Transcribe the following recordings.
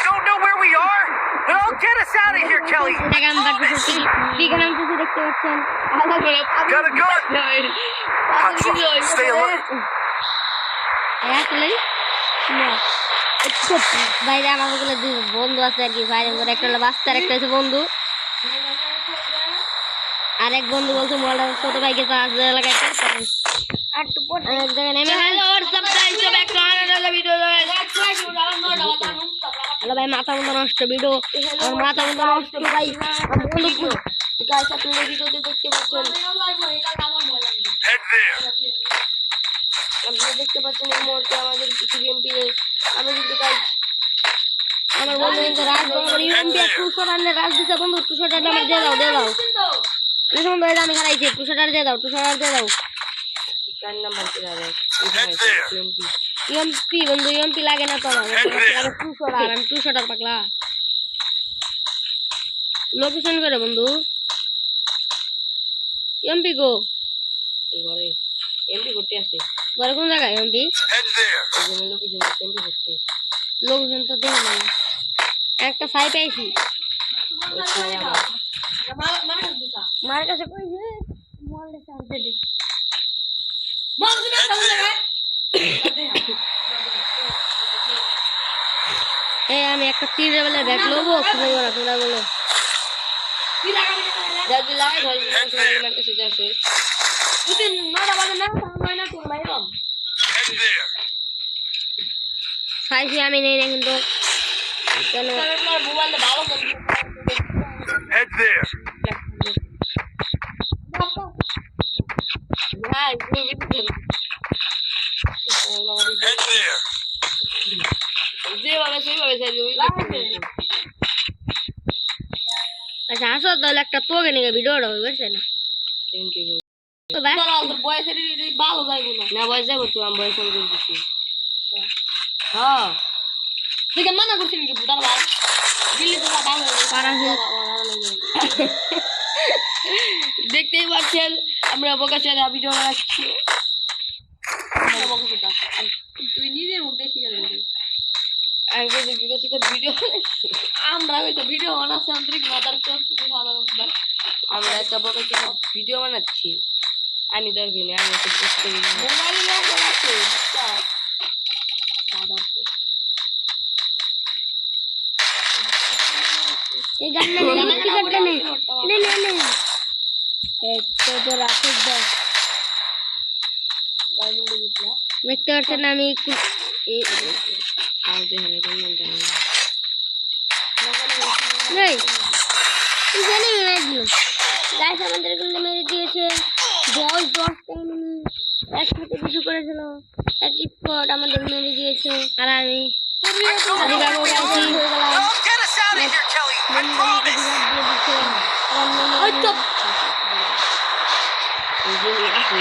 don't know where we are, but I'll get us out of here, Kelly. Got a gun. Stay alert. বাইরে আমাকে বন্ধু আছে আর কি বাইরে একটা হলো বাচ্চার একটা হচ্ছে বন্ধু আর এক বন্ধু বলছে মোবাইলটা ছোট ভাইকে চার্জ লাগাইতে এক জায়গায় নেমে হ্যালো ভাই মাথা মতো নষ্ট ভিডিও আমার মাথা মতো নষ্ট ভাই বন্ধু আপনারা ভিডিওতে দেখতে পাচ্ছেন আপনারা দেখতে পাচ্ছেন এই মুহূর্তে আমাদের কিছু এমপি আমি কিন্তু তাই আমার বন্ধু কিন্তু রাজবঙ্গের এমপি 200 রানের রাজ দিতে বন্ধু 200 টাকা আমার দিয়ে দাও এখন ভাই আমি খাইছি 200 টাকা দিয়ে দাও 200 টাকা দিয়ে দাও কার নাম্বার কি লাগে এমপি বন্ধু এমপি লাগে না তো আমার 200 টাকা আমি 200 টাকা পাগলা লোকেশন করে বন্ধু এমপি গো ঘরে এমপি করতে আছে ঘরে কোন জায়গায় এমপি লোকেশন তো দেখি না একটা সাই পাইছি মার কাছে কই যে মোবাইলটা চার্জ দে এই আমি একটা 3 লেভেলের ব্যাগ লবো তুমি বলো তোমরা বলো যদি লাগাই ধর আমার কাছে যাচ্ছে দুদিন নড়া বাজে না হয় না তোর ভাই বাম সাইজি আমি নেই না কিন্তু কেন মোবাইলটা ভালো Head there. Head there. আচ্ছা আসো তাহলে একটা তোকে নিয়ে ভিডিওটা হবে বুঝছেন না তো ভাই বয়সের ভালো যাইবো না বয়স যাইবো তো আমি বয়স করে দিচ্ছি হ্যাঁ তুই কেন মানা করছিস নাকি বুদার ভাই দিল্লি তো ভালো পারা দেখতেই পাচ্ছেন আমরা বকাছে ভিডিও বানাচ্ছি তুই নিজের মুখ দেখি গেলি ভিডিও আমরা হয়তো ভিডিও বানাচ্ছি আন্তরিক মাদার আমরা একটা বকাছে ভিডিও বানাচ্ছি আমি দরকার নেই আমি এই গানটা কি করতে নেই নে নে নে তো রাখুক দাও ডায়মন্ড দিতলা দেখতে পাচ্ছেন আমি এই আউতে হারে কোন জানি নেই এই জানি মেরে দিল গাইস আমাদের কিন্তু মেরে দিয়েছে 10 এনিমি একসাথে কিছু করেছিল এক স্পট আমাদের মেরে দিয়েছে আর আমি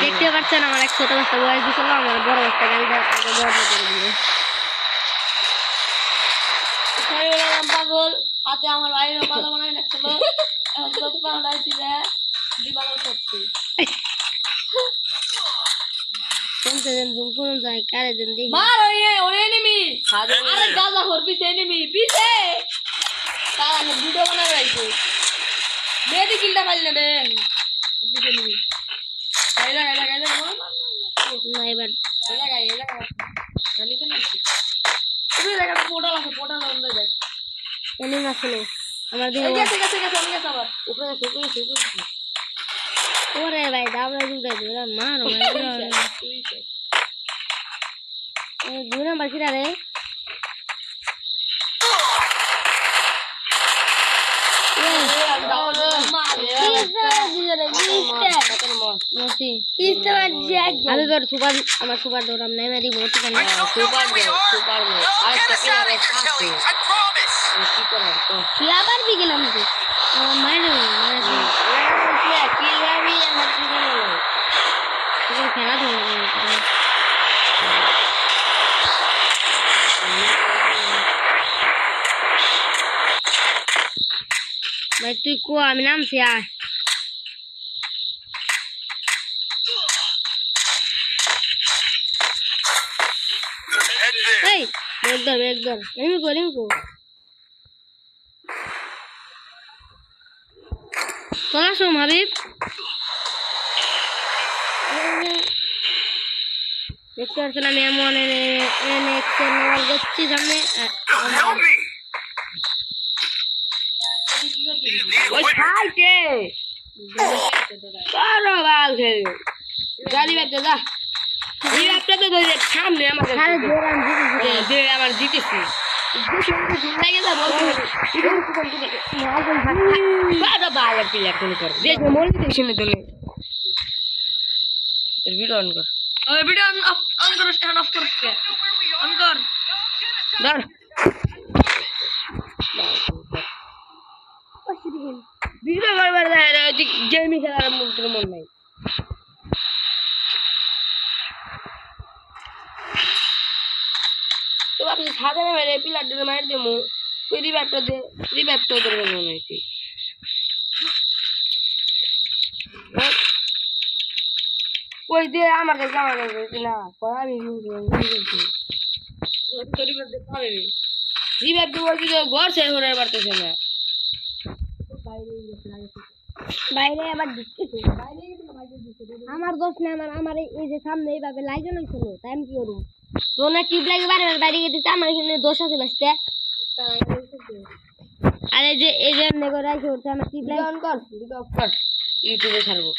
দেখতে পাচ্ছেন আমার এক ছোট বাচ্চা বয়স দিছিল আমার বড় বাচ্চা গাড়িটা পাগল হাতে আমার বাইরে পাগল বানাই রাখছিল এখন কত পাউন্ড আইছিল দিবালো করছি কোন কোন যায় কারে দেন দেখি মার ওই এনিমি আরে গাজা হর পিছে এনিমি পিছে তারা না ভিডিও বানাই রাখছে মেদি কিলটা পাইল না রে পিছে এনিমি গাইলা না এবার এলা জানি কেন তুমি লাগা পোর্টাল আছে পোর্টাল বন্ধ যায় এনিমি আসলে আমার দিকে ঠিক আছে আমি গেছ আবার উপরে শুকুই ওরে ভাই দাবলা দুটা দিরা মারো এই দুই নাম্বার কিরা রে আমি বড় সুপার আমার সুপার দৌড়াম নাই মারি ভর্তি কেন সুপার কি করার তো কি আবার বিগেলাম তো মাইরে কি আমি আমার কি করে খেলা ধরে ভাই তুই কো আমি নামছি আয় Head there. এই একদম এমনি চলে আসো হাবিব দেখতে পাচ্ছেন আমি এমন করছি সামনে Help me. ওই খাইতে বড় বাল খেয়ে গাড়ি ব্যাগটা যা এই ব্যাগটা তো ধরে সামনে আমাদের আরে জোর আমি দে আমার জিতেছি লাগে যা বলতে বাবা ভাই আর প্লেয়ার কোন কর দেখ মনে দেখছ না তোলে তোর ভিডিও অন কর ওই ভিডিও অন করো স্ট্যান্ড অফ করো অন কর ধর ভিডিও করবার যায় রে তুই গেমই খেলার তোর মন নাই তো আপনি সাধারণ মেরে প্লেয়ার দিয়ে মার দেবো তুই রিভাইভটা তোর মনে হয়েছে ওই দিয়ে আমার কাছে না আমি রিভাইভ দেবো কিন্তু ঘর শেষ হয়ে পারতেছে না বাইরে আবার দিচ্ছে আমার দোষ না আমার এই যে সামনে এইভাবে লাইট জ্বলাইছিল তাই আমি কি করবো রোনা টিপ লাগে বাইরে গেছে আমার এখানে দোষ আছে বাঁচতে আর এই যে এমনি করে রাখি ওটা আমার টিপ লাগে অন কর ভিডিও অফ কর ইউটিউবে ছাড়বো